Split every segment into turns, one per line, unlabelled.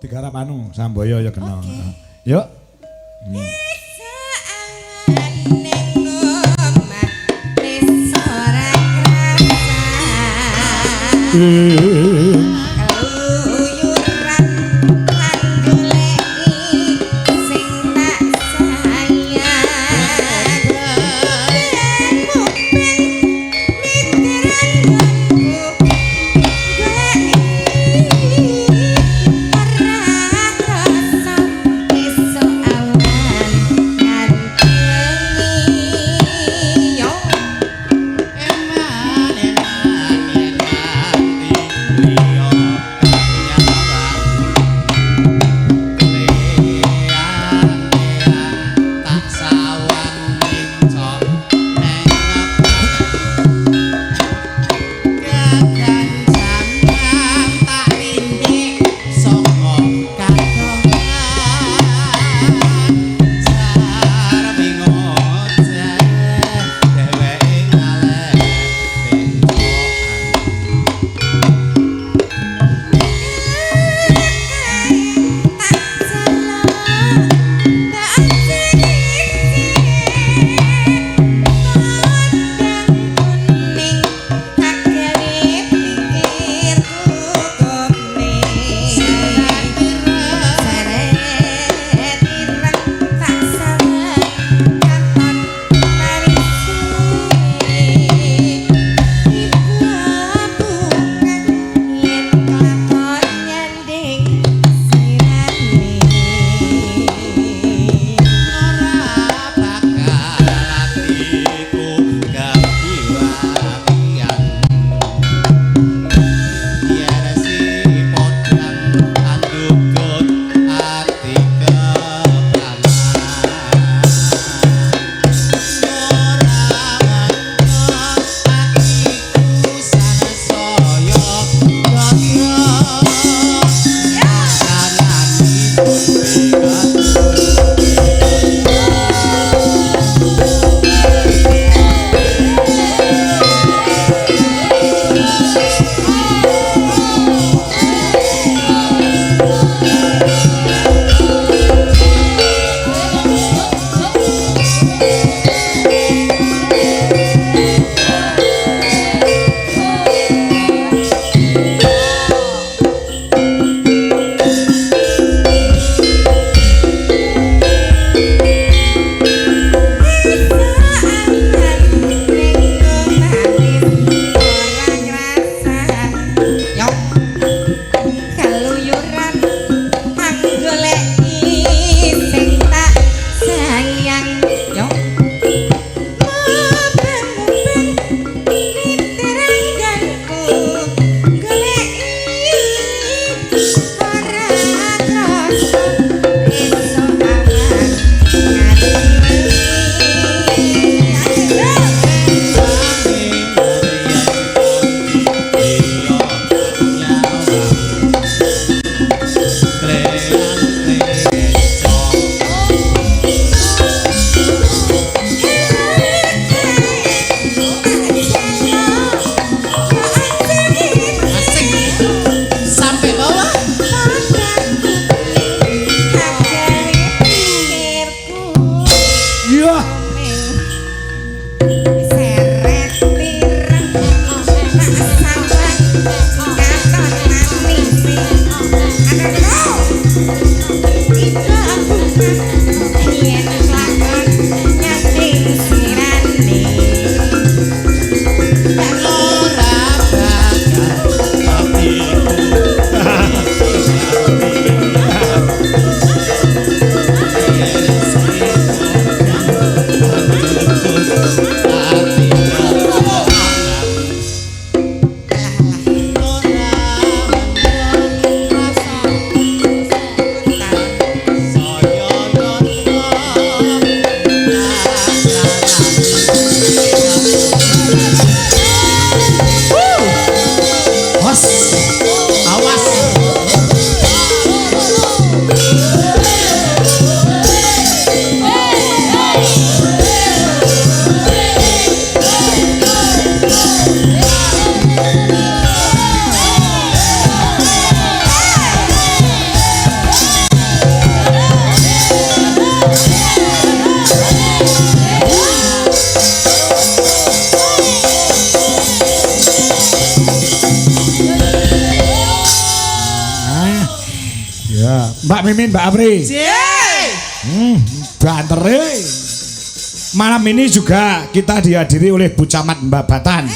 digarap anu Samboyo ya kena. Yuk. Ya, Mbak Mimin, Mbak Apri. Banter. Malam ini juga kita dihadiri oleh Bu Camat Mbak Batan.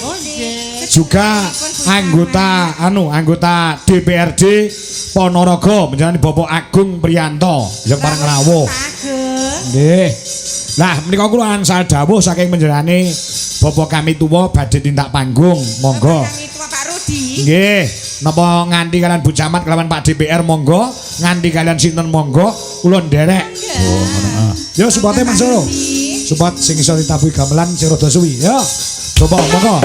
Juga anggota DPRD Ponorogo menjalani Bapak Agung Priyanto yang parang rawuh. Nggih. Lah menika kula angsal dawuh saking menjalani Bapak kami tuwa badhe tindak panggung, monggo.
Kami tuwa Pak Rudi.
Nggih, napa nganti kalian Bu Camat kelawan Pak DPR monggo, nganti kalian sinten monggo, kula nderek. Oh, ngono. Yo supporte Mas Solo. Support sing iso ditabuhi gamelan sing rada suwi, yo. Coba monggo.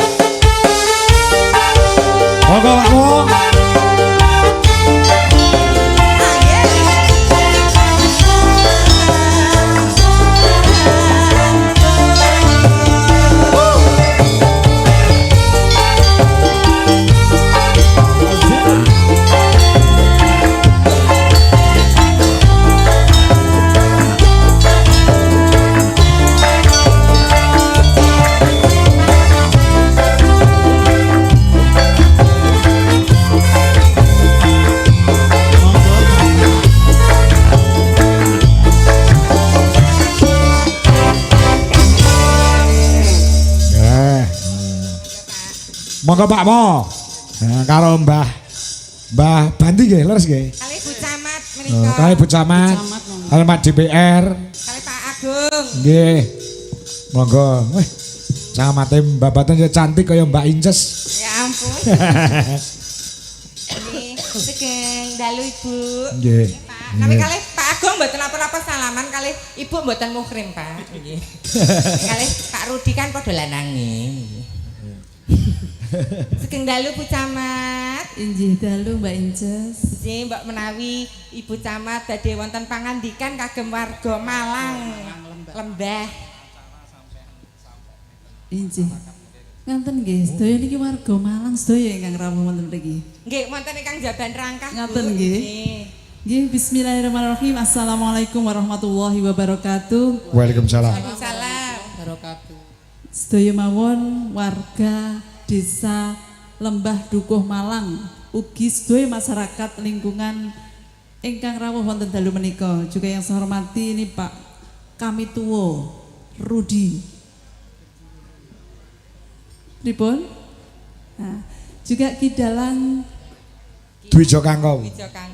Monggo Pak Wong. Monggo Pak Mo. Nah, karo Mbah Banti nggih, leres nggih.
Kali Bu Camat menika.
Kali Bu Camat. Kali Pak DPR.
Kali Pak Agung.
Nggih. Monggo. Wih. Camate Mbak Batan ya cantik kaya Mbak Inces.
Ya ampun. Ini sugeng dalu Ibu.
Nggih.
Pak. Tapi kali Pak Agung mboten apa-apa salaman kali Ibu mboten muhrim, Pak. Nggih. Kali Pak Rudi kan padha lanange. Sugeng dalu Bu Camat.
Injih dalu Mbak Inces.
Nggih, Mbak menawi Ibu Camat badhe wonten pangandikan kagem warga Malang Lembah.
Injih. Ngaten nggih, sedaya niki warga Malang sedaya ingkang rawuh wonten mriki.
Nggih, wonten ingkang jaban rangkah.
Ngaten nggih. Nggih, bismillahirrahmanirrahim. Assalamualaikum warahmatullahi wabarakatuh.
Waalaikumsalam.
Waalaikumsalam.
Barakatuh. Sedaya mawon warga Desa Lembah Dukuh Malang, ugi sedaya masyarakat lingkungan ingkang rawuh wonten dalu menika. Juga yang saya hormati ini Pak Kami Tuwo Rudi. Pripun? Nah, juga Kidalang
Dwijo Kangkong.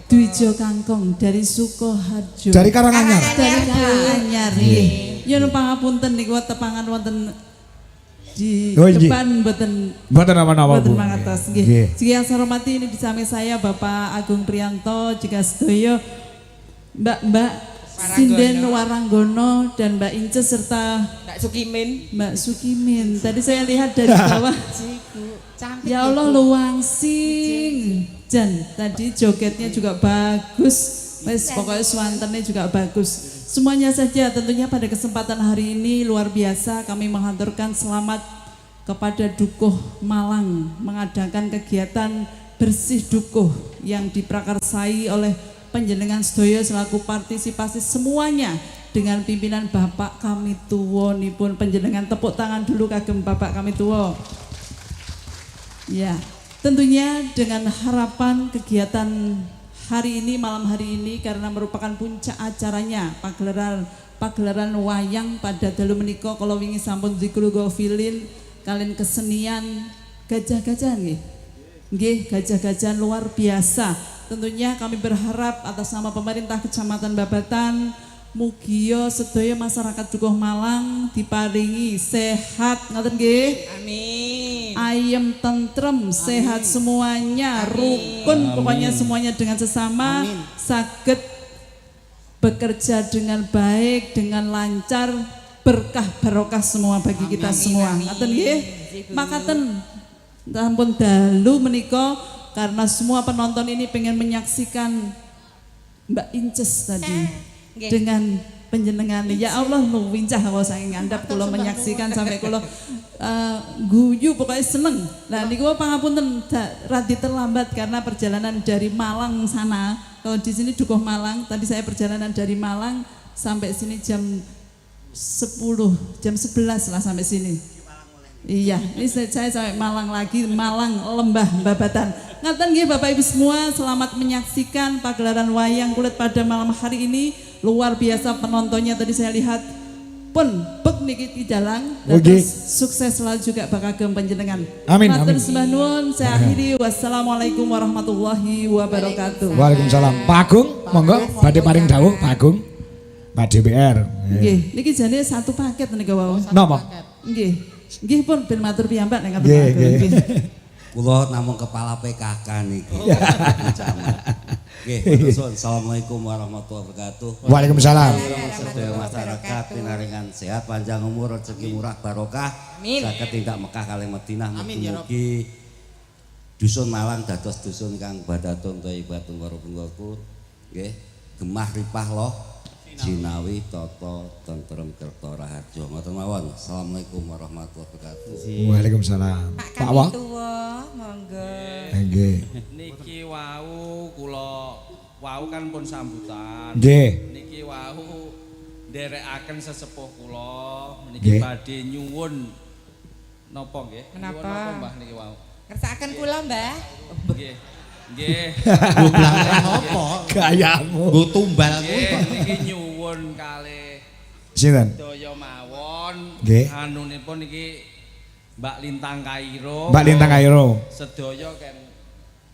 Dwijo Kangkong dari Sukoharjo.
Dari Karanganyar.
Dari Karanganyar. Nggih. Ya pangapunten niku tepangan wonten di depan mboten
apa-apa Bu.
mangertos nggih. Yang saya hormati ini di samping saya Bapak Agung Priyanto, juga sedaya Mbak Sinden Waranggono dan Mbak Inces serta Mbak Sukimin. Tadi saya lihat dari bawah. Ya Allah luangsing. Jan, tadi jogetnya juga bagus. Wes pokoknya swantennya juga bagus. Semuanya saja tentunya pada kesempatan hari ini luar biasa kami menghaturkan selamat kepada Dukuh Malang mengadakan kegiatan bersih Dukuh yang diprakarsai oleh panjenengan sedaya selaku partisipasi semuanya dengan pimpinan Bapak Kami Tuwo nipun panjenengan tepuk tangan dulu kagem Bapak Kami Tuwo. Ya, tentunya dengan harapan kegiatan hari ini, malam hari ini karena merupakan puncak acaranya pagelaran wayang pada dalu menika kala wingi sampun diklugo filin kalian kesenian gajah-gajahan nggih. Nggih, gajah-gajahan luar biasa. Tentunya kami berharap atas nama pemerintah Kecamatan Babatan mugia sedaya masyarakat Dukuh Malang diparingi sehat ngoten nggih.
Amin.
Ayem tentrem, sehat semuanya, rukun pokoknya semuanya dengan sesama, saged bekerja dengan baik, dengan lancar, berkah barokah semua bagi kita semua. Ngaten nggih. Makaten sampun dalu menika karena semua penonton ini pengen menyaksikan Mbak Inces tadi dengan panjenengan. Ya Allah lu wincah kalau saking ngandap kula menyaksikan sampai kula guyu pokoknya seneng. Nah niku pangapunten radi terlambat karena perjalanan dari Malang sana. Kalau di sini Dukuh Malang, tadi saya perjalanan dari Malang sampai sini jam 10, jam 11 lah sampai sini. Iya, ini saya sampai Malang lagi, Malang Lembah Babatan. Ngaten nggih Bapak Ibu semua, selamat menyaksikan pagelaran wayang kulit pada malam hari ini. Luar biasa penontonnya tadi saya lihat pun bek niki tidalang dan terus sukses selalu juga Pak Ageng panjenengan.
Amin.
Matur sembah nuwun, saya akhiri wassalamualaikum warahmatullahi wabarakatuh.
Waalaikumsalam. Pak Agung, monggo badhe paring dawuh Pak Agung. Pak DPR.
Nggih, niki jane satu paket nika wau.
Napa?
Nggih. Nggih pun ben matur piyambak nek ngatur.
Nggih.
Kula namung kepala PKK niki. Nggih, nuwun. Assalamualaikum warahmatullahi wabarakatuh.
Waalaikumsalam.
Sedaya masyarakat pinaringan sehat, panjang umur, rezeki murah barokah. Saged tindak Mekah kalih Madinah mugi-mugi dusun Malang dados dusun kang badatun thayyibatun warahmatun wabarakatuh. Nggih, gemah ripah loh. Jinawi Toto tentrem kerto raharjo. Ngoten mawon. Assalamualaikum warahmatullahi wabarakatuh.
Waalaikumsalam.
Pak
Wong.
Monggo.
Nggih.
Niki wau kula wau kan pun sambutan.
Nggih.
Niki wau nderekaken sesepuh kula niki badhe nyuwun napa nggih?
Menapa?
Nyuwun napa Mbah niki wau?
Ngersakaken kula, Mbah.
Nggih. Nggih.
Nggo blangkah apa?
Gayamu.
Nggo tumbal kuwi
Nggih,
kok.
niki nyuwun kalih
Sinten?
daya mawon.
Nggih.
Anunipun niki Mbak Lintang Kairo.
Mbak Lintang Kairo.
Sedaya kan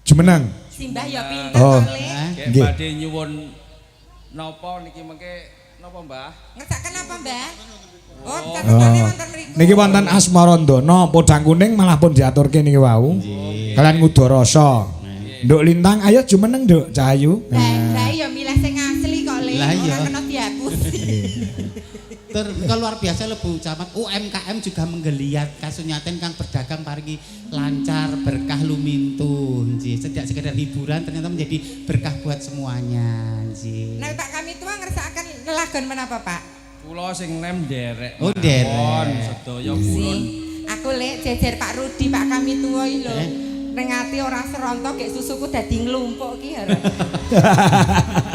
Jumeneng.
Simbah ya pinter
Oh.
kalih.
nggih
Nggih.
badhe nyuwun napa niki mengke napa Mbah?
Ngersakaken apa, Mbah? Oh,
Oh.
catetane wonten mriku.
Niki wonten Asmarandana podang kuning malah pun diaturke niki wau. Kalian Ngudarasa. Nduk Lintang ayo jumeneng Nduk Cahayu.
Lah ya milih sing asli kok Le,
Lah iya.
ora kena dihapus.
Luar biasa lho Bu Camat. UMKM juga menggeliat kasunyaten kang berdagang paringi lancar, berkah lumintu nggih. Sejak sekedar hiburan ternyata menjadi berkah buat semuanya nggih.
Nah, Pak kami tua ngersakaken lelagon menapa, Pak?
Kula sing nem nderek.
Oh, nderek.
mawon, Sedaya purun.
Aku Le jejer Pak Rudi, Pak kami tua iki lho. Ning ati ora serontok gek susuku dadi nglumpuk ki ya.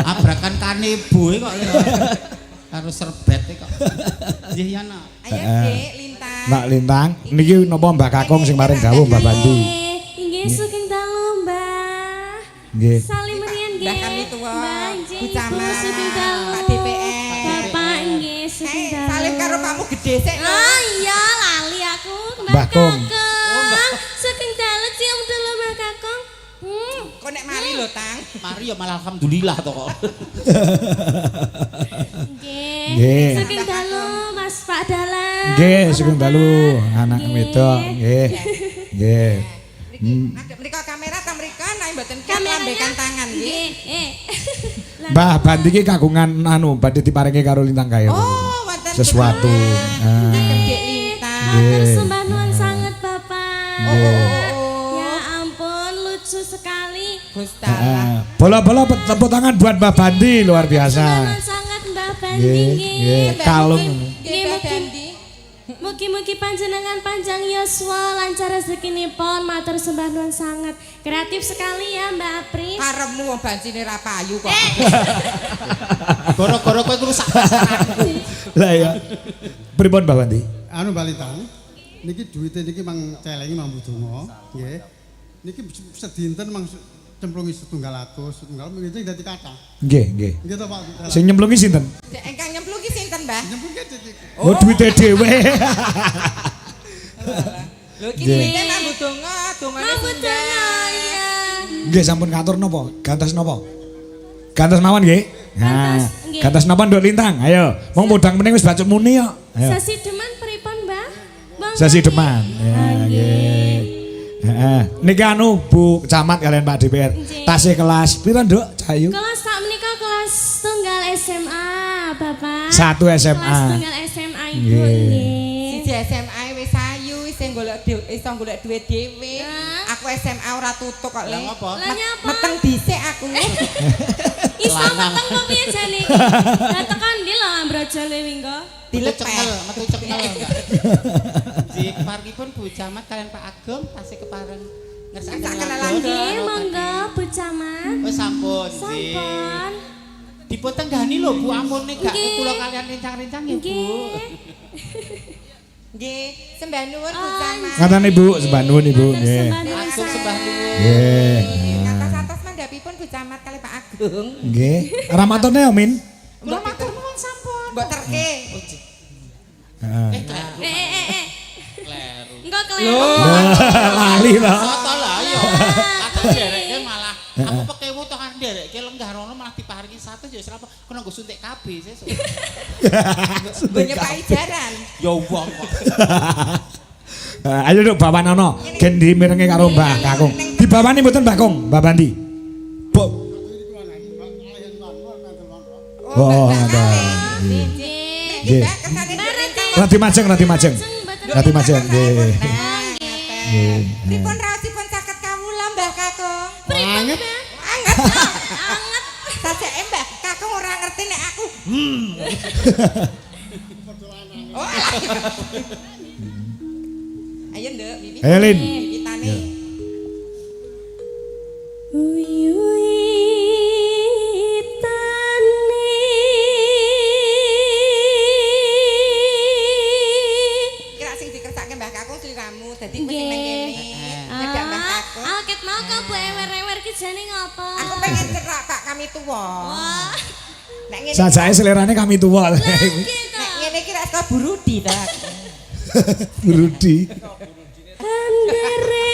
Abrakan kanebo kok karo serbet kok. Nggih ya nak.
Ayo Dek Lintang.
Mbak Lintang niki napa Mbak Kakung sing maring dawuh Mbak Bandi.
Inggih sugeng dalu Mbah.
Nggih.
Salim riyen nggih.
Mbah kami tua,
Mbah nggih,
Bu Camat,
sugeng dalu.
Pak DPR.
Bapak nggih sugeng dalu.
Salim karo kamu gede sik.
Oh iya lali aku
Mbah Kung.
Sugeng dalu cium dulu Mbah Kakung.
Kok nek mari lho, Tang.
Mari ya malah alhamdulillah to kok.
Nggih.
Nggih.
Sugeng dalu Mas Pak Dalang.
Nggih, sugeng dalu anak wedok nggih. Nggih.
Ada mriko kamera ta mriko nek mboten lambekan tangan nggih.
Mbah Bandi ki kagungan anu badhe diparingi karo Lintang Kairo.
Oh, wonten
Sesuatu. Ah.
Dek Lintang.
Nggih.
Sembah nuwun sanget Bapak. Ya ampun lucu sekali.
Gustalah.
Bola-bola tepuk tangan buat Mbah Bandi luar biasa.
Sembah sangat Mbah Bandi
Nggih, nggih, kalung.
Nggih, Mbak Bandi.
Mugi-mugi panjenengan panjang yuswa lancar rezekinipun matur sembah nuwun sangat. Kreatif sekali ya Mbak Apri.
Karepmu wong bancine ra payu kok.
Goro-goro kowe rusak pasaranku.
Lah ya. Pripun Mbah Bandi?
Anu Balitang, niki duwite niki mang celengi mang budonga, nggih. Niki sedinten mang cemplungi setunggal mengijing dadi kathah.
Nggih, nggih.
Nggih to Pak.
Sing nyemplungi sinten?
Engkang nyempluki sinten, Mbah?
Nyemplungi dadi.
Oh, duwite dhewe.
Lho iki duwite mambu donga, dongane
Mambu donga ya.
Nggih sampun katur napa? Gantos napa? Gantos mawon nggih. Nah,
nggih.
gantos napa Nduk Lintang? Ayo, wong podang meneh wis bacuk muni kok. Ayo.
Sasi deman pripun Mbah? Bang
Sasi
Bandi.
deman. Ya, nggih. Heeh. Niki anu Bu Camat kalian Pak DPR.
Nggih.
Tasih kelas pira Nduk Cahayu?
Kelas sak menika kelas tunggal SMA, Bapak.
Satu SMA.
Kelas tunggal SMA Ibu
Nggih.
nggih.
Siji SMA wis ayu, sing golek iso golek duit dhewe.
Nah.
Aku SMA ora tutuk kok, Le.
Lah ngapa?
Lah nyapa?
Meteng dhisik aku.
Iso meteng kok piye jane iki? Lah tekan ndi lho ambrojole wingko?
Metu cengel,
Dilepet.
metu cengel enggak. Nggih, keparipun Bu Camat kalian Pak Ageng tasih kepareng ngersakaken
Ngersakaken
lagu.
lagu.
Nggih, monggo Bu Camat.
Oh sampun nggih.
Sampun.
Dipun tenggani lho Bu ampun nek gak
Nggih.
kula kalian rencang-rencang ya Bu.
Nggih.
Nggih, sembah nuwun Bu Camat.
Ngaten Ibu, sembah nuwun Ibu. Nggih.
Agung sembah nuwun.
Nggih.
Atas-atas mandhapipun Bu Camat kali Pak Agung.
Nggih. Ramatone ya, Min?
Kula matur nuwun sampun. Mbok terke.
Heeh.
Kleru.
Engko kleru.
Lali lah.
Foto lah ya. Atau dereknya malah aku pekewu toh kan dereknya lenggah rono malah diparingi 100 ya serapa kena nggo suntik kabeh sesuk.
Banyak pajaran.
Ya wong kok.
Ayo Duk bawanono gen dimirenge karo Mbah Kakung. Dibawani mboten Mbah Kung, Mbah Bandi. Bu. Oh, ada. Nggih. Rati majeng. Rati majeng. Nggih. Nggih.
Pripun raosipun caket kawula Mbah Kakung?
Anget.
Anget. Sajake Mbah Kakung ora ngerti nek aku. Oh. Ayo Nduk, Wiwit.
Ayo, Lin.
Wiwitane. Kira sing dikersake Mbah Kakung sliramu dadi kowe sing nang kene. Nyedak Mbah Kakung.
Alket mau kok bu ewer-ewer ki jane ngopo?
Aku pengen cerak Pak kami tuwa.
Wah,
Nek ngene
Sajake selerane kami tua.
gitu.
nek ngene iki rasa burudi ta.
Rudi.
Andere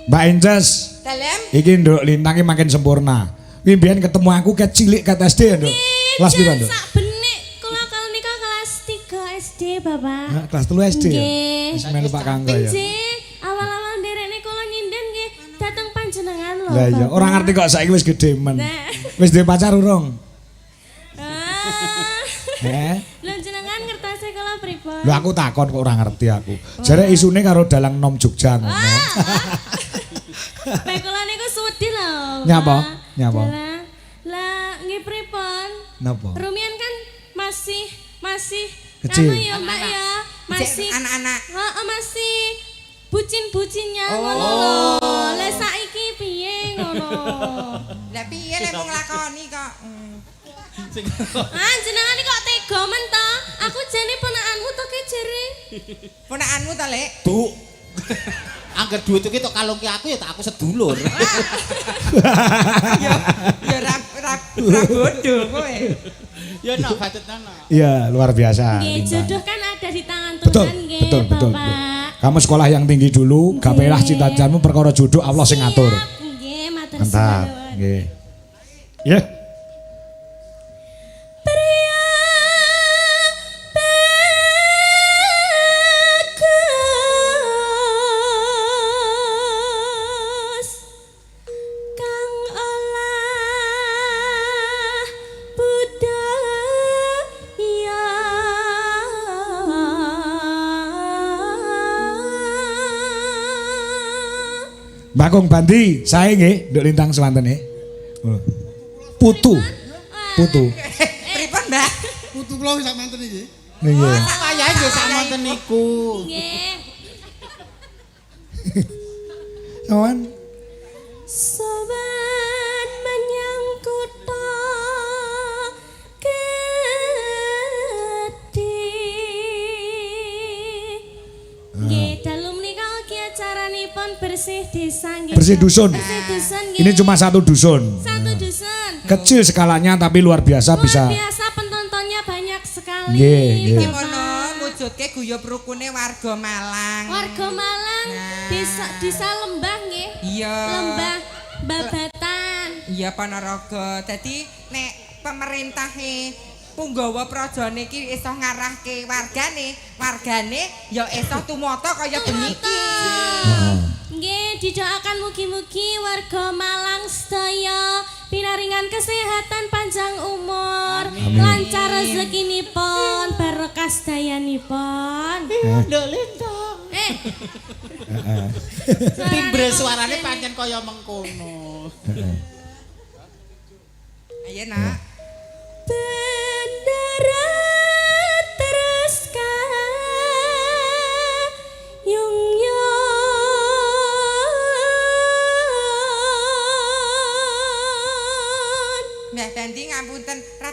Mbak Inces,
Dalem
iki Nduk Lintang iki makin sempurna. Kuwi mbiyen ketemu aku ket cilik ket SD Nduk. Kelas piro Nduk?
sak benik kula kali nika kelas 3 SD, Bapak.
Nah, kelas 3 SD ya.
Nggih.
Wis melu Pak Kanggo ya.
Nggih, awal-awal nderekne kula nyinden nggih dateng panjenengan lho.
Lah iya,
Bapak.
ora ngerti kok saiki wis gedhe men.
Nah.
Wis duwe pacar urung?
Ah. Lho jenengan ngertasi kula pripun?
Lho aku takon kok ora ngerti aku. Jare isune karo dalang nom Jogja ngono.
Bae kula niku suwedi lho.
Nyapa?
Pak.
Nyapa?
Dalah. Lah nggih pripun?
Napa?
Rumian kan masih
Kecil.
anu ya Mbak ya, masih
anak-anak.
Heeh, masih bucin-bucinnya ngono lho. Lah saiki piye ngono?
Lah piye nek mung nglakoni kok.
Ah, jenengan kok tega men to? Aku jane ponakanmu to ki jere.
Ponakanmu ta, Lek?
Duk. Angger duit iki tok kalungke aku ya tak aku sedulur.
Ya ra bodoh kowe.
Ya nak batet nana.
Iya, luar biasa.
Nggih,
Lintang.
jodoh kan ada di tangan
Betul,
Tuhan nggih,
betul, betul, betul.
Bapak.
Kamu sekolah yang tinggi dulu, gapelah cita-citamu perkara jodoh Allah sing ngatur.
Siap, nggih, matur
Mantap.
suwun.
Nggih. Ya.
Pria bagus kang olah budaya
Mbak Kung Bandi, saya nggih, Nduk Lintang swantene. Putu. Putu.
Pripun, Mbak?
Putu kula sak manten iki.
Nggih.
Sak wayahe nggih sak monten niku.
nggih.
Kawan.
Sobat menyang kutha gedhe. Nggih, dalu menika ugi acaranipun bersih desa nggih.
Bersih dusun.
Bersih dusun nggih.
Ini cuma satu dusun.
satu dusun.
Kecil skalanya tapi luar biasa
Luar
bisa.
biasa penontonnya banyak sekali.
Nggih, nggih.
Iki
Bapak.
mono mujudke guyub rukune warga Malang.
Warga Malang,
Nah.
desa Lembah nggih.
Iya.
Lembah Babatan.
Iya Ponorogo. Dadi nek pemerintahe Punggawa Prajane iki iso ngarahke wargane ya iso tumata kaya beniki.
Nggih, didoakan mugi-mugi warga Malang sedaya pinaringan kesehatan panjang umur, lancar rezekinipun, barokah sedayanipun.
Nduk Lintang.
Suarane
Timbre
kok
suarane
gede.
pancen kaya mengkono.
Ayo nak.
Bendera teruskan yung yung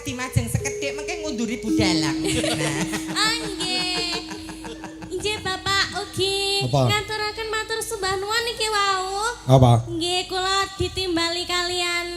wedi majeng sekedhik mengke ngunduri budalang. Nah.
Nggih. Inggih Bapak ugi
Apa?
ngaturaken matur sembah nuwun niki wau.
Apa?
Nggih kula ditimbali kalian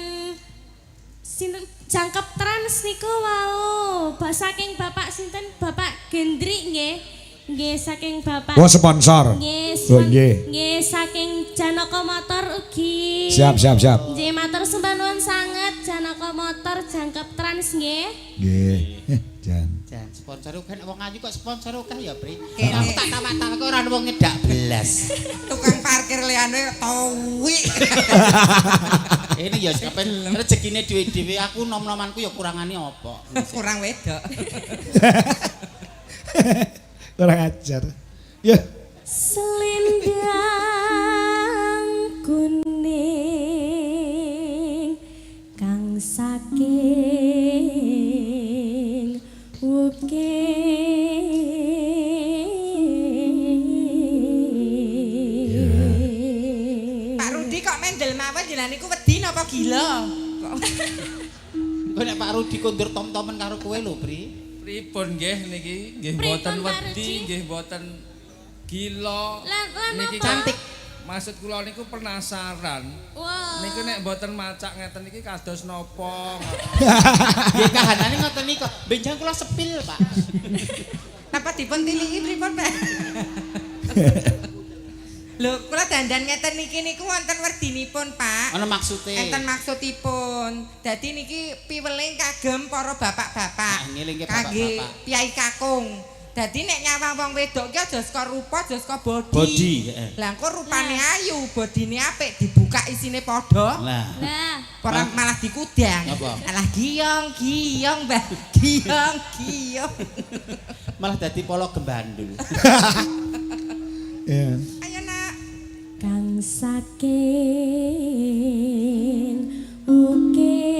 sinten jangkep trans niku wau. Saking Bapak sinten Bapak Gendri nggih. Nggih saking Bapak.
Oh sponsor.
Nggih.
Oh nggih.
Nggih saking Janaka Motor ugi.
Siap.
Nggih matur sembah nuwun sanget Janaka Motor jangkep trans nggih.
Nggih. Jan.
Jan sponsor kan wong ayu kok sponsor akeh ya, Pri.
Kene.
Aku tak tawa-tawa kok ora ana wong nyedak belas.
Tukang parkir liyane towi.
Ini ya kapan rezekine dhewe-dhewe aku nom-nomanku ya kurangane apa.
Kurang wedok.
Kurang ajar. Ya.
Selendang kuning kang saking
Pak Rudi kok mendel mawon jenengan niku wedi napa gila?
Kok nek Pak Rudi kondur tom-tomen karo kowe lho, Pri.
Pripun nggih niki nggih
Pripun,
boten
Pak
wedi
Ruji?
nggih boten gila.
Lan
Niki
apa?
cantik. Maksud kula niku penasaran.
Wah.
Niku nek boten macak ngeten iki kados napa?
Nggih kahanane ngoten niku. Benjang kula sepil, Pak.
Apa dipun tiliki pripun, Pak? Lho, kula dandan ngeten niki niku wonten werdinipun, Pak.
Ana maksude.
Enten maksudipun. Dadi niki piweling kagem para bapak-bapak.
Nah, ngelingke
Kangge
bapak-bapak.
piyai kakung. Dadi nek nyawang wong wedok ki aja saka rupa, aja saka bodi.
Bodi, heeh.
Lah engko rupane ayu, bodine apik, dibuka isine padha.
Lah.
Nah,
Ora malah dikudang.
Apa?
Alah giyong, Mbah. Giyong.
Malah dadi polo gembandul.
Ya.
Ayo nak.
kang saking ukir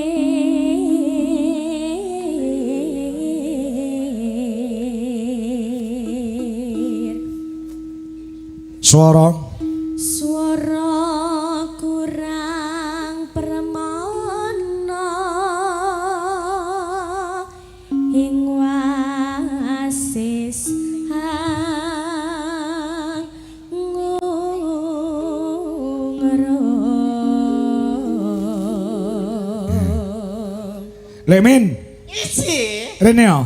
Suara
swara kurang permana ing wasis hang ngrong.
Lemin.
Isi.
Rene ya.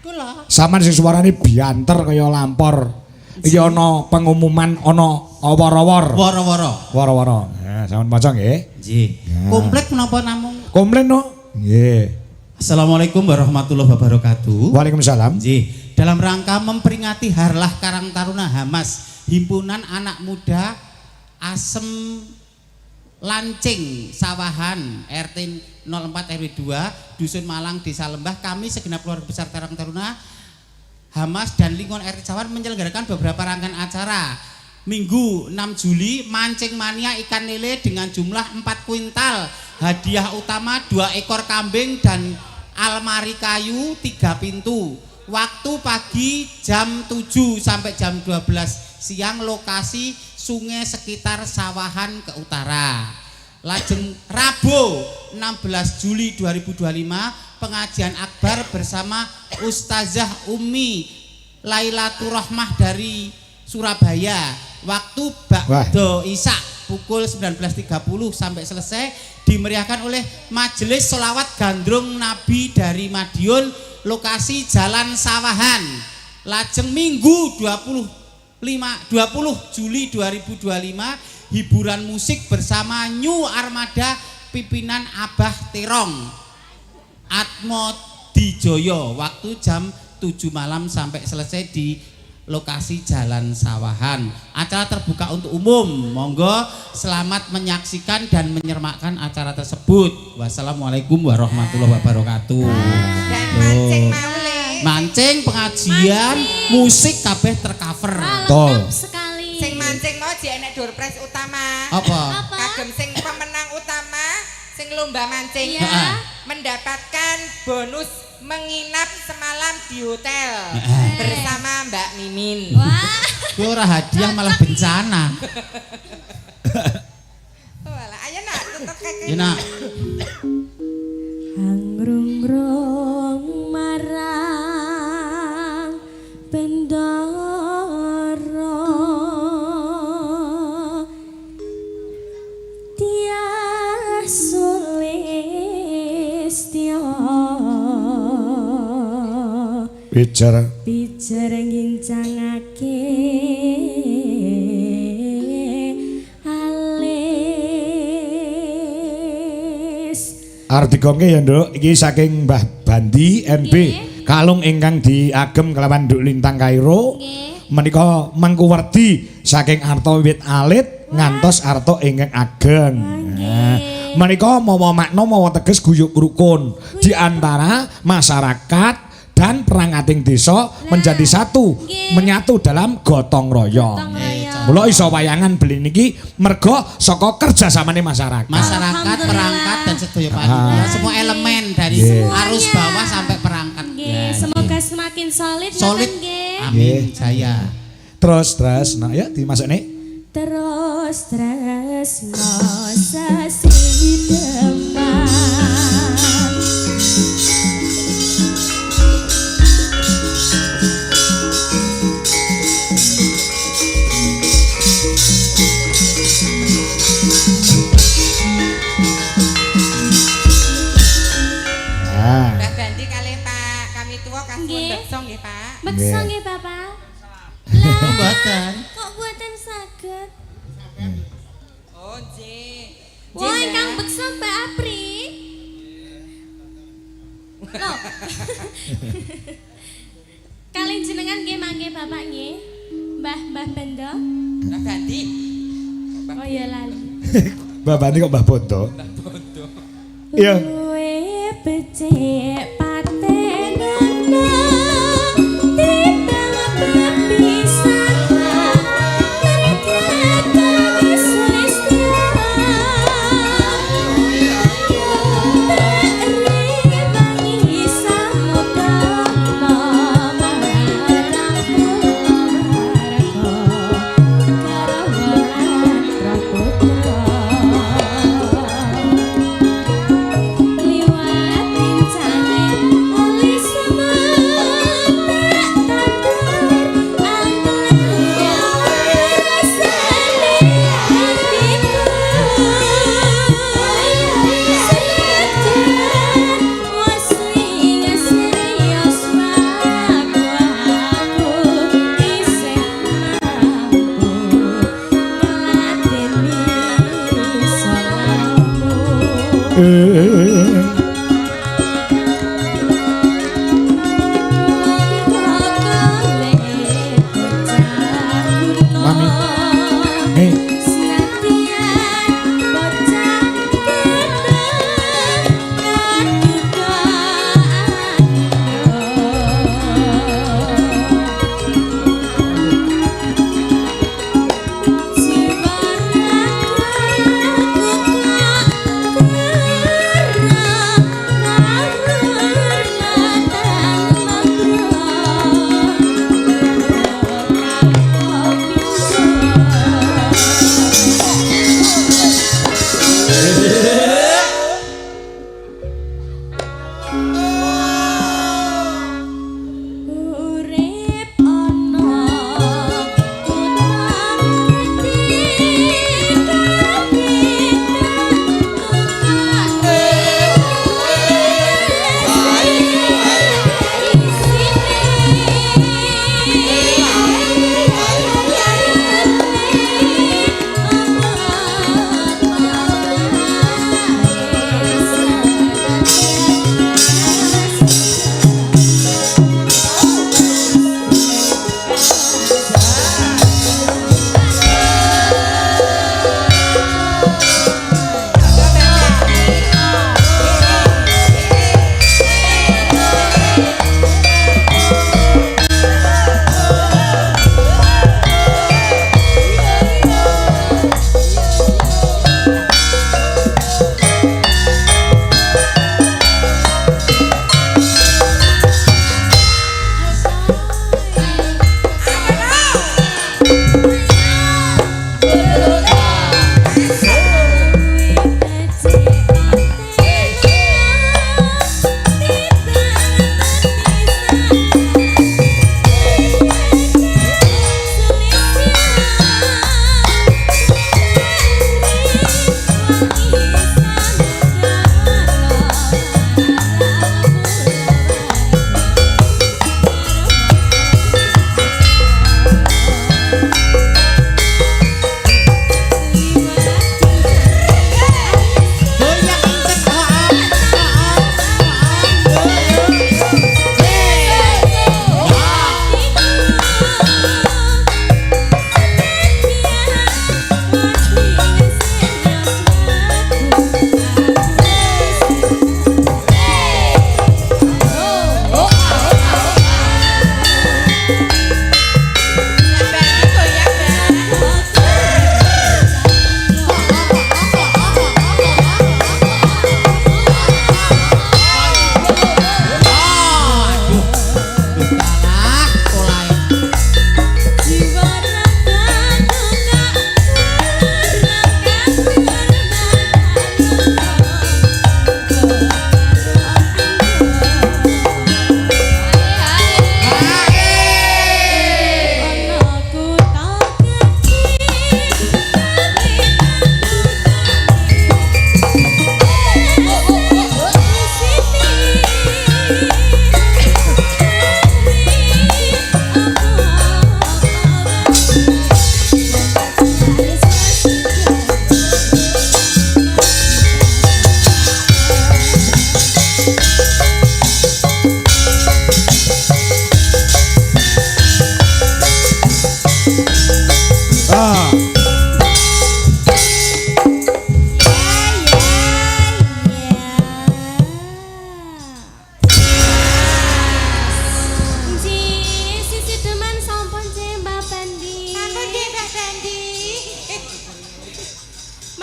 Kula.
Saman sing suarane bianter kaya lampor. Iki ana pengumuman ana awar-awar.
Woro-woro.
Wara-wara. Ya, sampean maca nggih.
Nggih.
Ya.
Komplek menapa namung?
Komplain no? Nggih.
Assalamualaikum warahmatullahi wabarakatuh.
Waalaikumsalam.
Nggih, dalam rangka memperingati Harlah Karang Taruna Hamas, Himpunan Anak Muda Asem Lancing Sawahan RT 04 RW 2 Dusun Malang Desa Lembah, kami segenap keluarga besar Karang Taruna Hamas dan lingkungan RT Sawahan menyelenggarakan beberapa rangkaian acara. Minggu 6 Juli mancing mania ikan lele dengan jumlah 4 kuintal, hadiah utama 2 ekor kambing dan almari kayu 3 pintu. Waktu pagi jam 7 sampai jam 12 siang, lokasi sungai sekitar Sawahan ke utara. Lajeng Rabu 16 Juli 2025 pengajian akbar bersama Ustazah Umi Lailatul Rahmah dari Surabaya. Waktu Ba'do Isya pukul 19.30 sampai selesai, dimeriahkan oleh majelis sholawat gandrung Nabi dari Madiun, lokasi Jalan Sawahan. Lajeng Minggu 20 Juli 2025 hiburan musik bersama New Armada pimpinan Abah Terong Atmo Dijoyo, waktu jam 7 malam sampai selesai di lokasi Jalan Sawahan. Acara terbuka untuk umum, monggo selamat menyaksikan dan menyemakkan acara tersebut. Wassalamualaikum warahmatullahi wabarakatuh.
Dan mancing maule.
Mancing, pengajian, musik kabeh tercover.
Tol.
Lengkap sekali.
Sing mancing mau di enek door prize utama.
Apa?
Kagem sing pemenang utama sing lomba mancing
Ya.
mendapatkan bonus menginap semalam di hotel bersama Mbak Mimin.
Wah.
Kuwi ora hadiah malah bencana.
Oh, alah, ayo nak tutup kaki.
Ya nak.
Hangrung Bendoro Tias Sulistyo
Bicara
Bicara ngincangake alis
arti kongke ya nduk iki saking Mbah Bandi MB kalung ingkang diagem kelawan Nduk Lintang Kairo menika mangkuwerdi saking arta wiwit alit ngantos arta ingkang ageng. Nah, menika mawa makna mawa teges guyub rukun di antara masyarakat dan perangating desa menjadi satu menyatu dalam gotong royong. Mula iso wayangan beli niki mergo saka kerjasamane masyarakat.
Masyarakat, perangkat dan sedaya panitia, semua elemen dari arus bawah sampai perangkat.
Semoga semakin solid.
Solid.
Nggih.
Amin. Jaya.
Terus nah ya dimasuk nih.
Terus no sasi demam.
Mbah Bandi kalih Pak kami tuwa kasuwun beksa nggih Pak.
Beksa nggih Bapak.
Mboten.
Kok buatan saged?
Oh nggih.
Wah, ingkang beksa Mbak Apri. Loh. Kalih jenengan nggih mangke Bapak nggih. Mbah Bendo.
Mbah Bandi.
Oh ya lali.
Mbah Bandi kok Mbah Bondo? Iya.
Luwe becik patenana timbang berpisah ngerti sulistya berimangi samudana marang pularga karawan praputra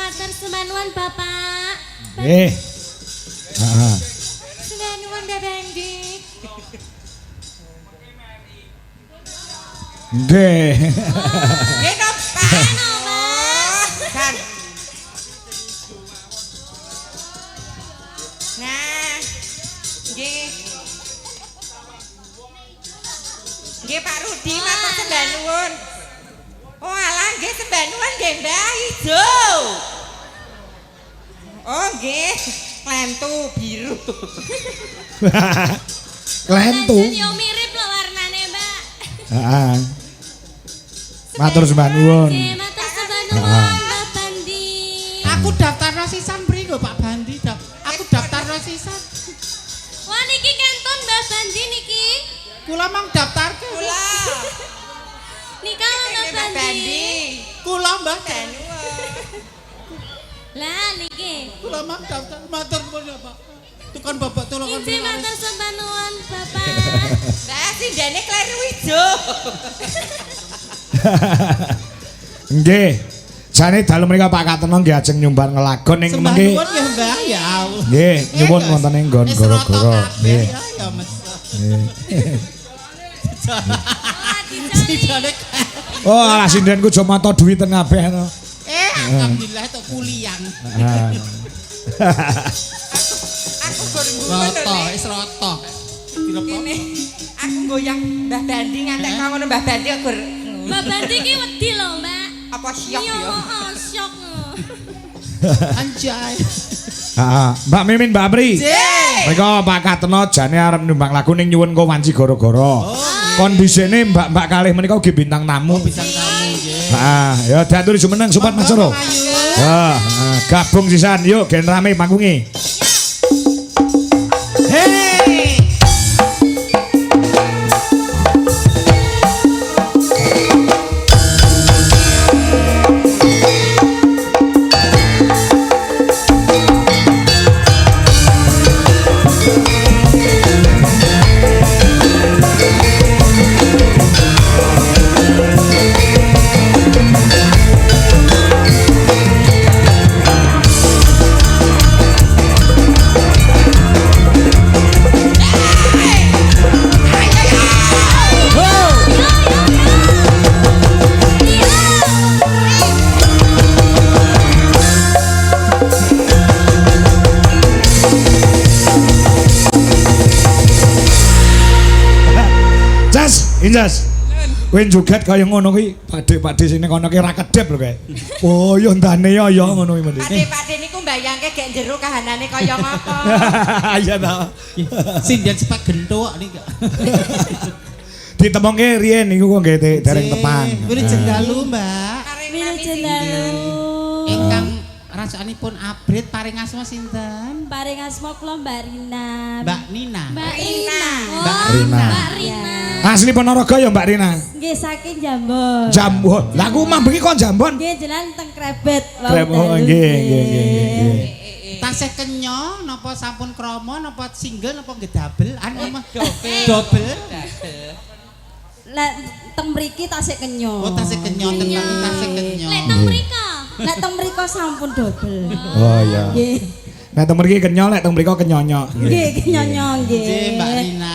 matur sembah nuwun Bapak.
Nggih. Heeh.
Sembah nuwun Bebendi.
Nggih.
Nggih to, Pak. Kan. Nah. Nggih. Nggih Pak Rudi matur sembah nuwun. Oh alah nggih sembah nuwun nggih Mbah Ijo. Oh nggih, lentu biru.
Klentu.
Lanjut yo mirip lho warnane, Mbak.
Heeh. Matur sembah nuwun.
Nggih, matur sembah nuwun Mbak Bandi.
Aku daftar sisan mriko Pak Bandi. Aku daftar sisan.
Wah niki kentun Mbak Bandi niki.
Kula mang daftar
Kula.
Nika lho Mbak Bandi.
Kula Mbah
Lah niki.
Kula mang daftar matur nuwun ya Pak. Tukang Bapak tolong
Injih matur sembah nuwun Bapak.
Lah sindene kleru ijo.
Nggih. Jane dalem menika Pak Kateno nggih ajeng nyumbar ngelagon ning
sembah
nggih.
nuwun ya Mbah ya Allah.
Nggih, nyuwun wonten ing nggon gara-gara. Nggih.
Ya Mas.
Nggih.
Wah dicari.
Oh, alah sindenku aja mata duwiten kabeh to.
Alhamdulillah tok kuliah.
Aku gur
Roto, wis roto.
Ini aku goyang Mbah Bandi ngantek ngono Mbah Bandi kok gur.
Mbak Bandi ki wedi lho, Mbak.
Apa syok
Iya,
ya?
heeh, syok.
Anjay.
Heeh, Mbak Mimin, Mbak Pri.
Jeh.
Mereka Pak Kateno jane arep nyumbang lagu ning nyuwun kok wanci gara-gara. Kondisine mbak-mbak kalih menika ugi bintang tamu.
Bintang tamu nggih.
Heeh, ya diaturi jumeneng sobat Mas Soro. Ya, gabung sisan yuk gen rame panggunge.
Hei.
Injas. Kowe joget kaya ngono kuwi, Pakde sini kono ki ra kedep lho kae. Oh, yo ndane yo ngono kuwi.
Pakde niku mbayangke gek jero kahanane kaya ngapa.
Iya ta.
Sinden sepak gentuk niki.
Ditemongke riyen niku kok nggih dereng tepang.
Wilujeng dalu, Mbak.
Wilujeng dalu.
Ingkang rasanipun abrit paring asma sinten?
Paring asma kula Mbak Rina.
Mbak Nina.
Mbak Rina.
Mbak Rina.
Mbak Rina.
Asli Ponorogo ya Mbak Rina.
Nggih saking Jambon.
Jambon. Lah aku mah bengi kon Jambon.
Nggih jenengan teng Krebet.
Oh nggih.
Tasih kenyo napa sampun krama napa single napa nggih double? Anu mah double.
Lek teng mriki tasih kenyo.
Oh tasih kenyo teng tasih kenyo.
Lek teng mriko. Lek teng mriko sampun double.
Oh iya.
Nggih.
Nek teng mriki kenyol, nek teng mriko kenyonyo.
Nggih kenyonyo nggih.
Nggih Mbak Rina.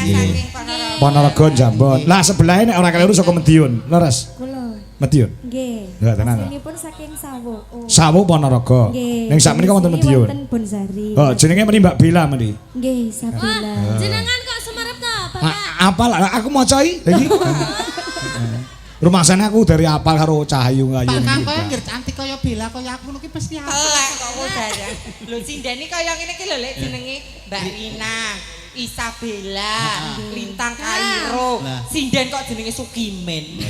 Saking Ponorogo.
Ponorogo Jambon. Lah sebelahe nek ora keliru saka Medion. Leres.
Kula.
Medion.
Nggih.
Ya tenan.
Aslinipun saking Sawo.
Sawu Ponorogo.
Nggih.
Ning sak menika wonten Medion.
Wonten Bonsari.
Oh, jenenge meni Mbak Bella meni.
Nggih, Sabila. Jenengan kok semerep to, Bapak?
Apal aku macai lagi. Rumah sana aku dari apal karo Cahayu
Pak
Ngayu.
Kang koyo nggih cantik kaya Bella kaya aku niki mesti apik.
Elek kok udarang. Lho sindene kaya ngene iki lho lek jenenge Mbak Rina, Isabella, Lintang Kairo. Sinden kok jenenge Sukimen.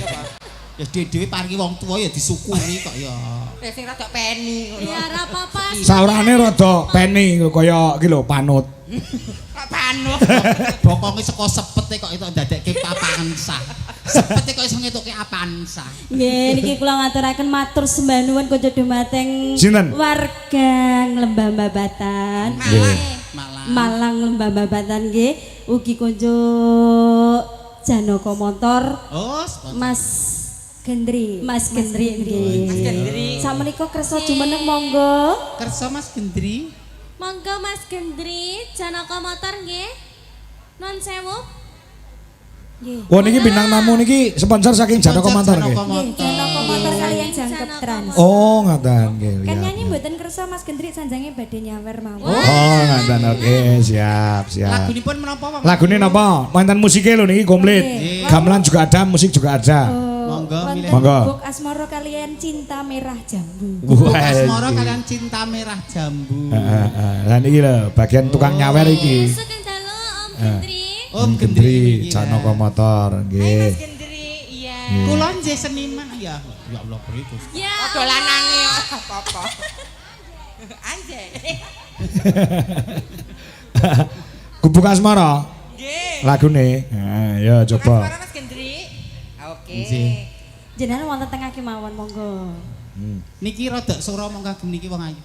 Ya dhewe paringi wong tuwa ya disyukuri kok ya.
Lek sing rada peni ngono.
Ya ora apa-apa.
Saurane rada peni kaya iki lho panut.
Kok panut.
Bokonge saka sepete kok itu dadekke papansa. Sepete kok iso ngetuke apansa.
Nggih, niki kula ngaturaken matur sembah nuwun kaya dumateng
Sinten?
warga Lembah Babatan. Malang Lembah Babatan nggih. Ugi konco Janaka Montor.
Oh,
Mas
Gendri.
Mas Gendri nggih.
Mas Gendri.
Sakmenika kersa jumeneng monggo.
Kersa Mas Gendri.
Monggo Mas Gendri, Janaka Motor nggih. Nun sewu.
Nggih.
Wah niki bintang tamu niki sponsor saking Janaka Motor nggih.
Nggih, Janaka Motor kalian Jangkep Trans.
Oh, ngoten nggih.
Kan
iya,
nyanyi
iya.
mboten kersa Mas Gendri sanjange badhe nyawer mawon.
Oh, ngoten oke, siap, siap.
Lagunipun menapa, Pak?
Lagune napa? Wonten musiknya lho niki komplit. Gamelan juga ada, musik juga ada.
Monggo, milih.
Monggo.
Buk Asmara kalian Cinta Merah Jambu.
Buk
Wah,
Asmara
iki.
kalian Cinta Merah Jambu.
Lah niki lho, bagian tukang nyawer iki.
Sugeng dalu Om Gendri.
Om
Gendri,
Gendri.
Janaka Motor
Hai
nggih.
Mas Gendri, iya.
Kula nggih seniman ya. Ya Allah beriku.
Ya.
Dolanane apa-apa. Anjay.
Gubuk Asmara
Nggih.
lagune. Nah, ya coba.
Suara Mas Gendri. Oke.
Nggih.
Jenengan wonten tengah kemawon monggo.
Niki rada sura mong kagem niki wong ayu.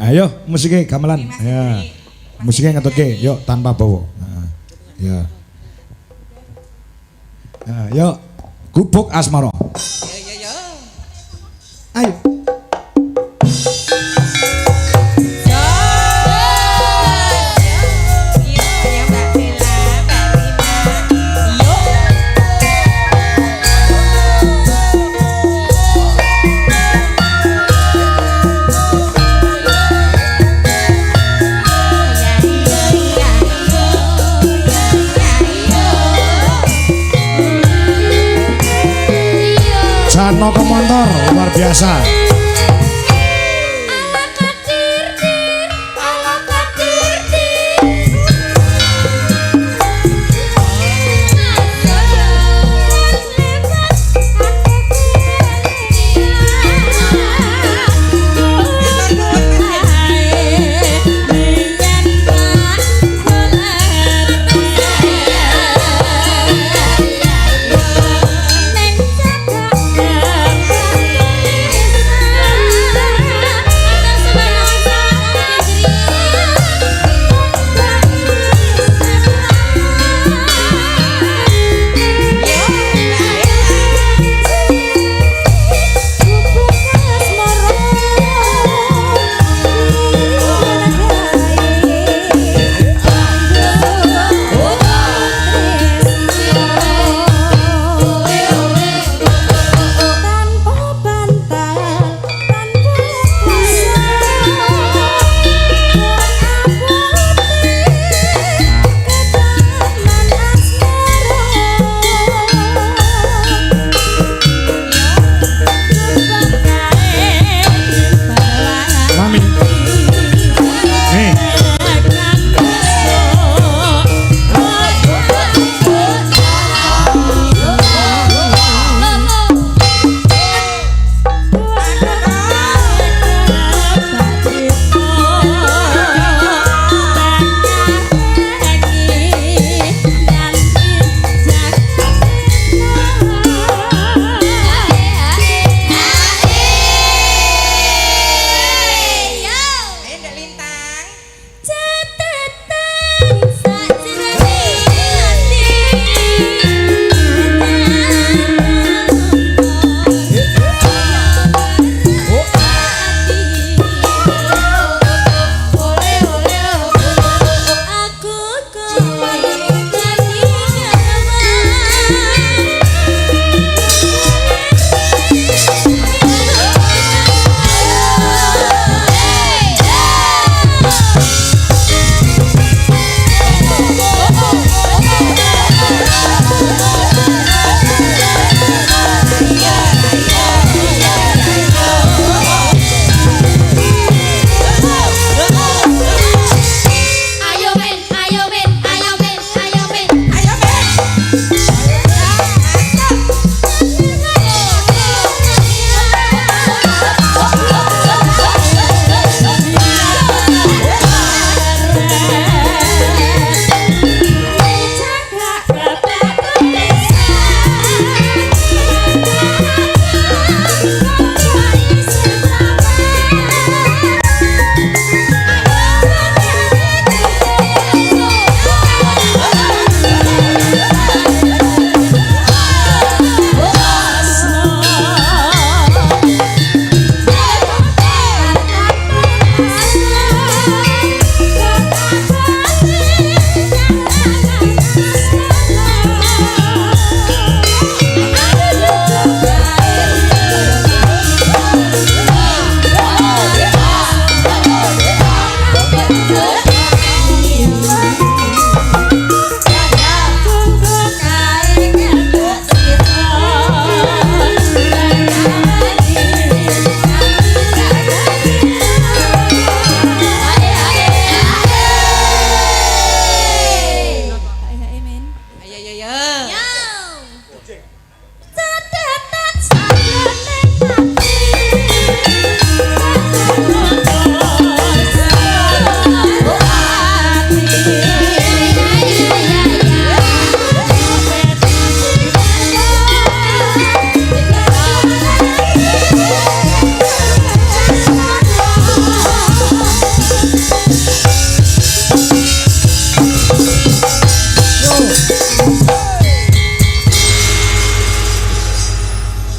Ayo musiknya gamelan.
Mas
Ya.
Gendri.
Musiknya ngetutke, yuk tanpa bawa. Ya. Yuk, Gubuk Asmara.
Yo.
Ayo.
Yo, ya Mbak Bella, Mbak Rima. Yo.
Janaka Motor luar biasa.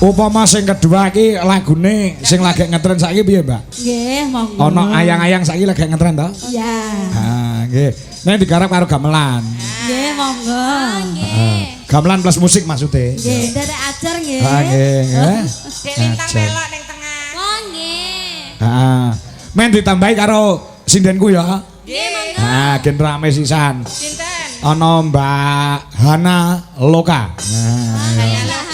Upama sing kedua iki lagune sing lagi ngetren saiki piye, Mbak?
Nggih, monggo.
Ana ayang-ayang saiki lagi ngetren to?
Ya.
Ha, nggih. Nek digarap karo gamelan.
Nggih, monggo.
Gamelan plus musik maksudnya.
Nggih, ndak ajar nggih.
Ha, nggih, nggih.
Dek lintang melok ning tengah.
Oh nggih.
Heeh. Men ditambahi karo sindenku ya.
Nggih, monggo.
Nah, gen rame sisan.
Sinten?
Ana Mbak Hana Loka. Nah,
Saya Loka.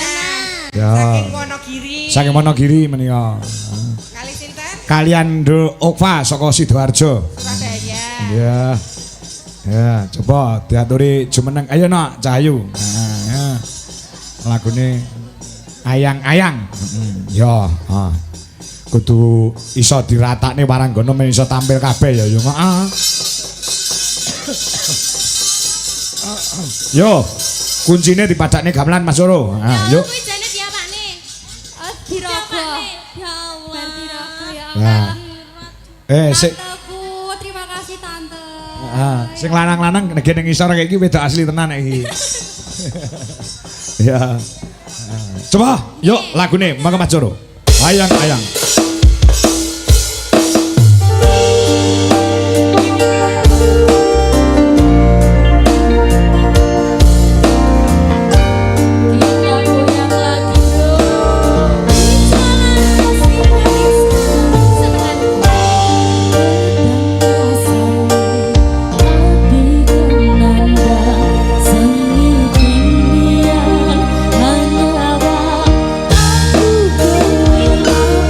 ya.
Saking Wonogiri.
Saking Wonogiri menika.
Kali sinten?
Kalian Do Okva saka Sidoarjo.
Surabaya.
Ya. Ya, coba diaturi jumeneng. Ayo nak Cahayu. Nah, ya. Lagune ayang-ayang. Ya, ha. Kudu iso diratakne Waranggana men iso tampil kabeh ya yo. Heeh. Yo, kuncine dipadakne gamelan Mas Soro. Nah, yuk.
Kuwi jane diapakne?
Diraga.
Ya Allah.
Diraga ya
Nah.
Allah.
Sik
Tanteku, terima kasih tante.
sing lanang-lanang nek ning isor kayak iki wedok asli tenan iki. Ya. Coba, yuk lagune mangga Mas Soro. Ayang-ayang.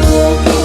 Aku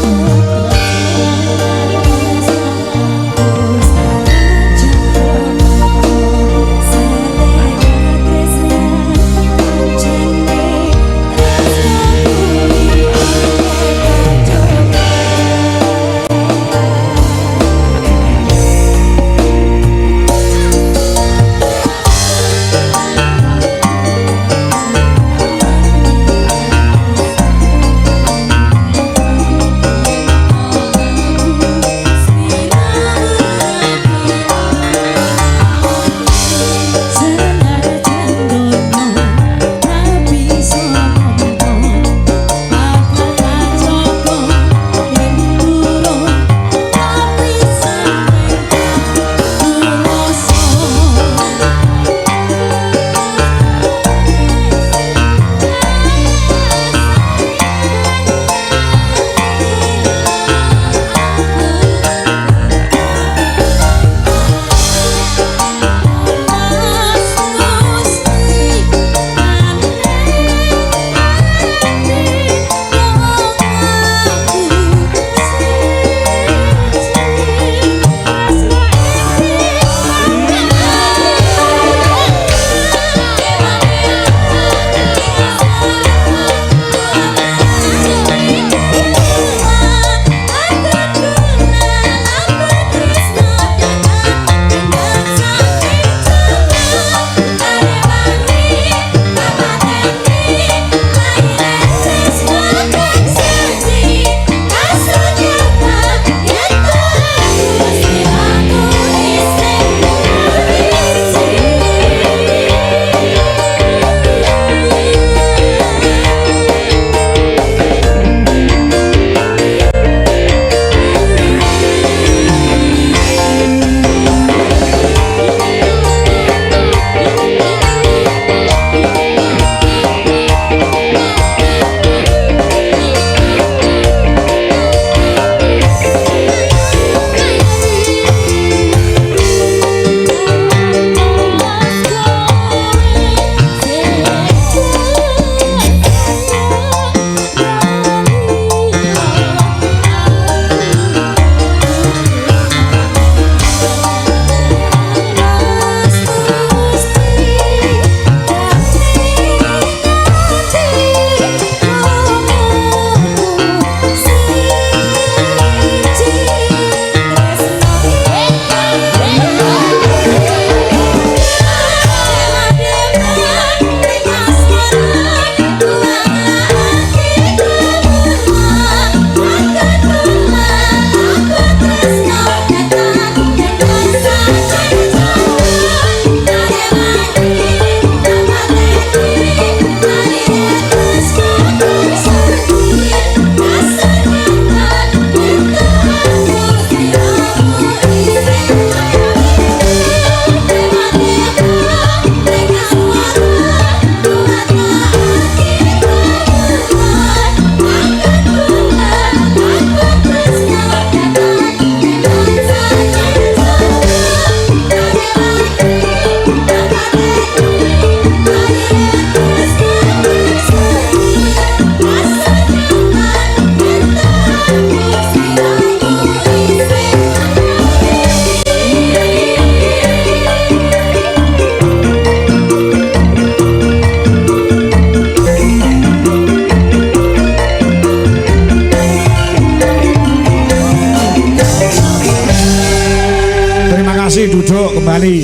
sekali.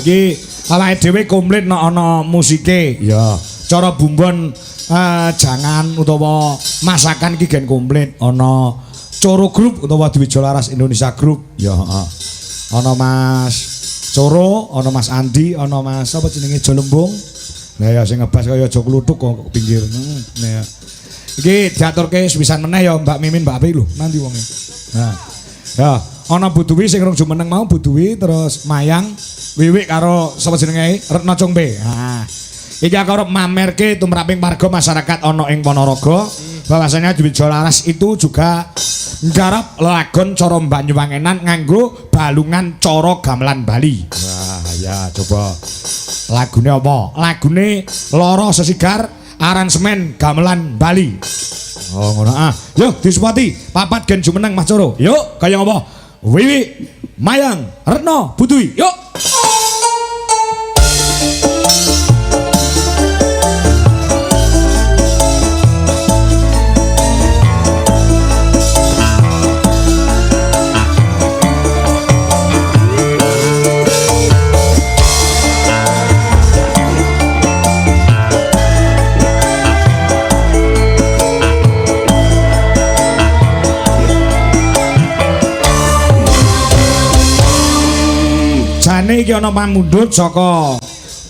Iki awake dhewe komplit nek ana musike ya. Cara bumbon jangan utawa masakan iki gen komplit. Ana Coro Group utawa Dwi Jolaras Indonesia Group ya heeh. Ana Mas Coro, ana Mas Andi, ana Mas apa jenenge Jolembung. Lah ya sing ngebas kaya aja kluthuk kok pinggir. Nah. Iki diaturke sepisan meneh ya Mbak Mimin Mbak Api lho, nanti wonge. Nah. Ya, ana Buduwi sing rung jumeneng mau Buduwi terus Mayang, Wiwik karo sapa jenenge Retno Congbe. Nah. Iki aku arep mamerke tumraping warga masyarakat ana ing Ponorogo bahwasanya Dwi Jolaras itu juga nggarap lagon cara Banyuwangenan nganggo balungan cara gamelan Bali. Wah, ya coba. Lagune apa? Lagune Loro Sesigar aransemen gamelan Bali. Oh ngono ah. Yuk disupati papat gen jumeneng Mas Coro. Yuk kaya apa? Wiwi, Mayang, Retno, Butuwi. Yuk. Jane iki ana pamundhut saka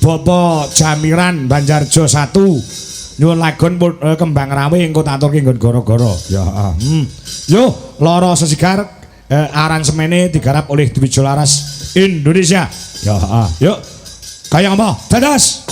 Bapak Jamiran Banjarjo 1. Nyuwun lagon Kembang Rawe engko tak aturke nggon gara-gara. Ya Yo, Loro Sesigar aransemene digarap oleh Dwi Jolaras Indonesia. Ya yuk. Kaya apa? Dadas.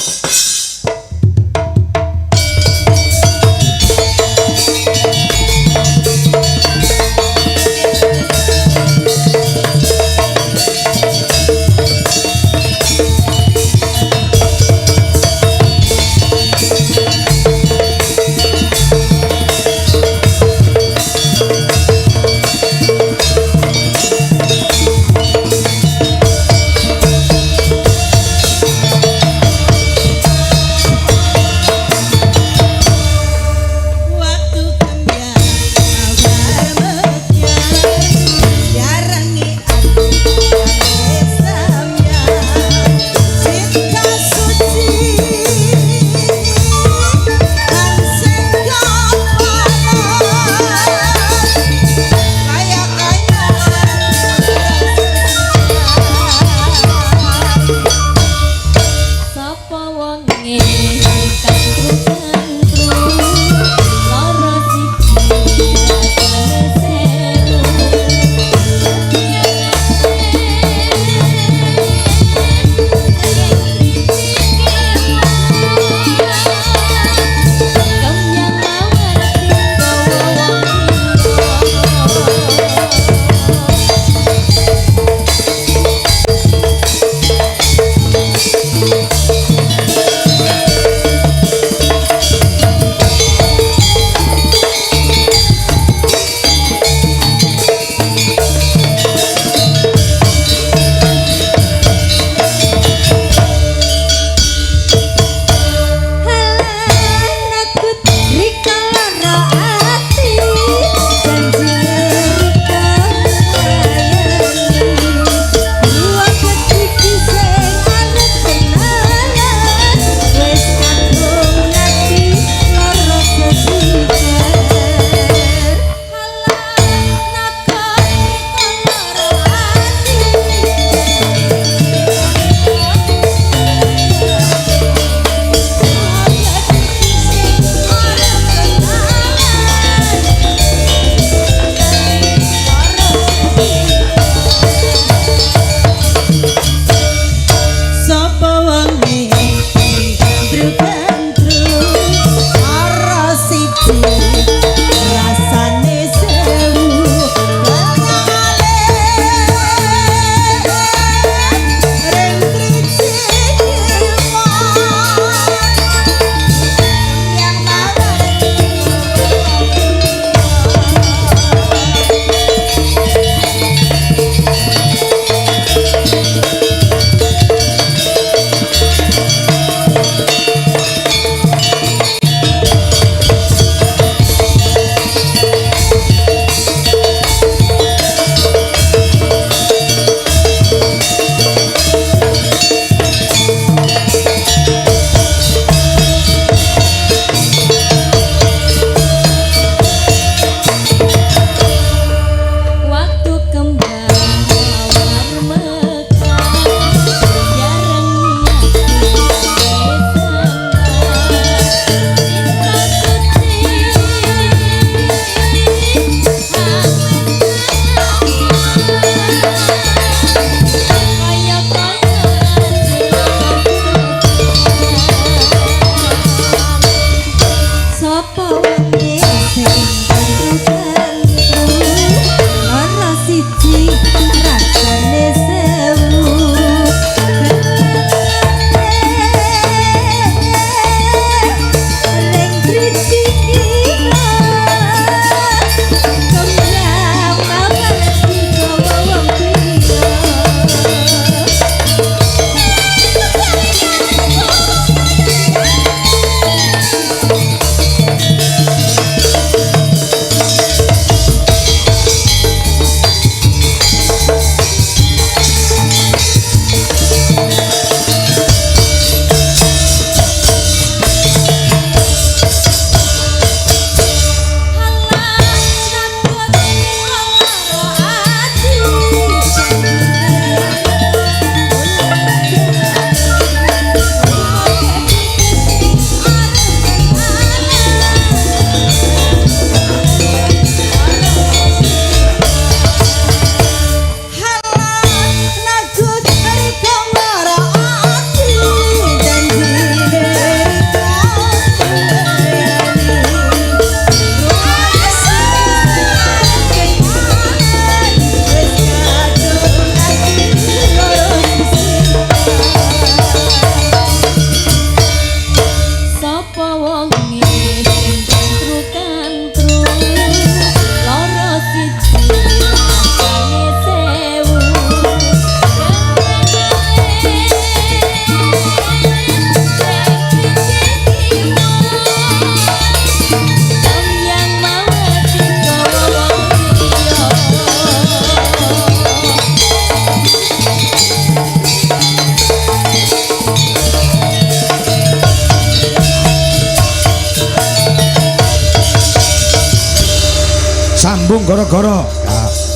Agung gara-gara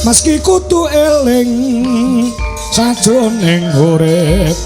meski kudu eling sajroning urip